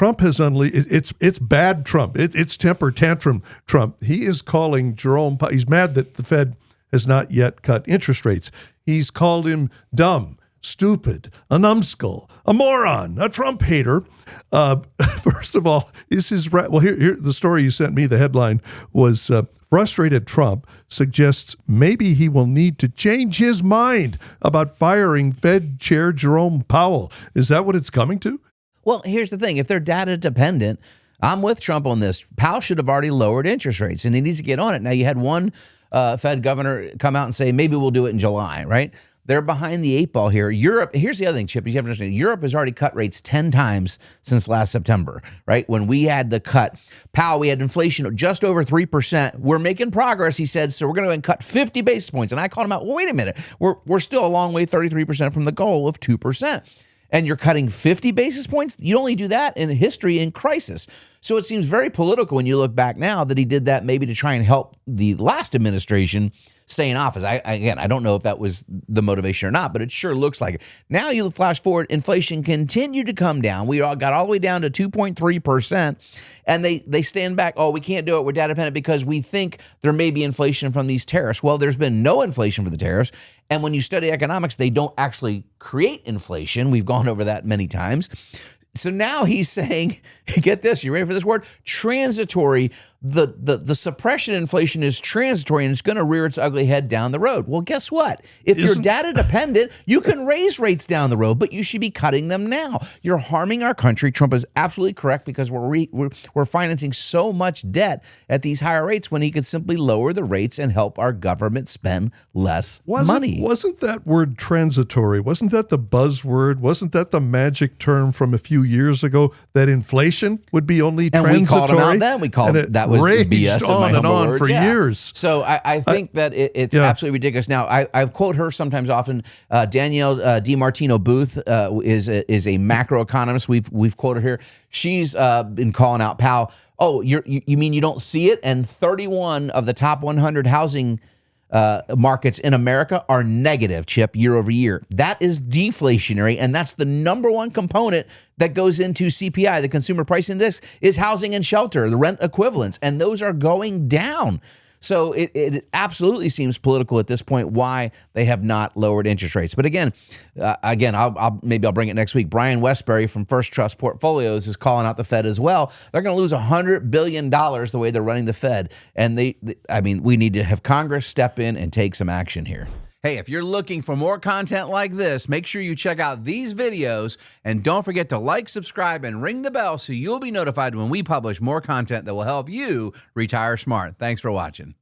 Trump has unleashed, it's bad Trump. It's temper tantrum Trump. He is calling Jerome Powell, he's mad that the Fed has not yet cut interest rates. He's called him dumb, stupid, a numbskull, a moron, a Trump hater. First of all, here the story you sent me, the headline was frustrated Trump suggests maybe he will need to change his mind about firing Fed Chair Jerome Powell. Is that what it's coming to? Well, here's the thing. If they're data dependent, I'm with Trump on this. Powell should have already lowered interest rates, and he needs to get on it. Now, you had one Fed governor come out and say, maybe we'll do it in July, right? They're behind the eight ball here. Europe, here's the other thing, Chip, you have to understand. Europe has already cut rates 10 times since last September, right? When we had the cut, Powell, we had inflation of just over 3%. We're making progress, he said, so we're going to cut 50 basis points. And I called him out, well, wait a minute. We're still a long way, 33% from the goal of 2%. And you're cutting 50 basis points? You only do that in history in crisis. So it seems very political when you look back now that he did that maybe to try and help the last administration stay in office. I don't know if that was the motivation or not, but it sure looks like it. Now you flash forward, inflation continued to come down. We all got all the way down to 2.3%, and they stand back. Oh, we can't do it. We're data dependent because we think there may be inflation from these tariffs. Well, there's been no inflation for the tariffs, and when you study economics, they don't actually create inflation. We've gone over that many times. So now he's saying, get this, you ready for this word? Transitory. The suppression inflation is transitory and it's going to rear its ugly head down the road. Well, guess what? If you're data dependent, you can raise rates down the road, but you should be cutting them now. You're harming our country. Trump is absolutely correct because we're financing so much debt at these higher rates when he could simply lower the rates and help our government spend less money. Wasn't that word transitory? Wasn't that the buzzword? Wasn't that the magic term from a few years ago that inflation would be only transitory? And we called him out then. We called that was BS on and on for years. So I think that it's absolutely ridiculous. Now, I quote her sometimes often. Danielle DiMartino Booth is a macroeconomist. We've quoted her. She's been calling out Powell. Oh, you mean you don't see it? And 31 of the top 100 housing markets in America are negative, Chip, year over year. That is deflationary, and that's the number one component that goes into CPI, the Consumer Price Index, is housing and shelter, the rent equivalents, and those are going down. So it absolutely seems political at this point why they have not lowered interest rates. But again, I'll bring it next week. Brian Westbury from First Trust Portfolios is calling out the Fed as well. They're going to lose $100 billion the way they're running the Fed. And we need to have Congress step in and take some action here. Hey, if you're looking for more content like this, make sure you check out these videos and don't forget to like, subscribe, and ring the bell so you'll be notified when we publish more content that will help you retire smart. Thanks for watching.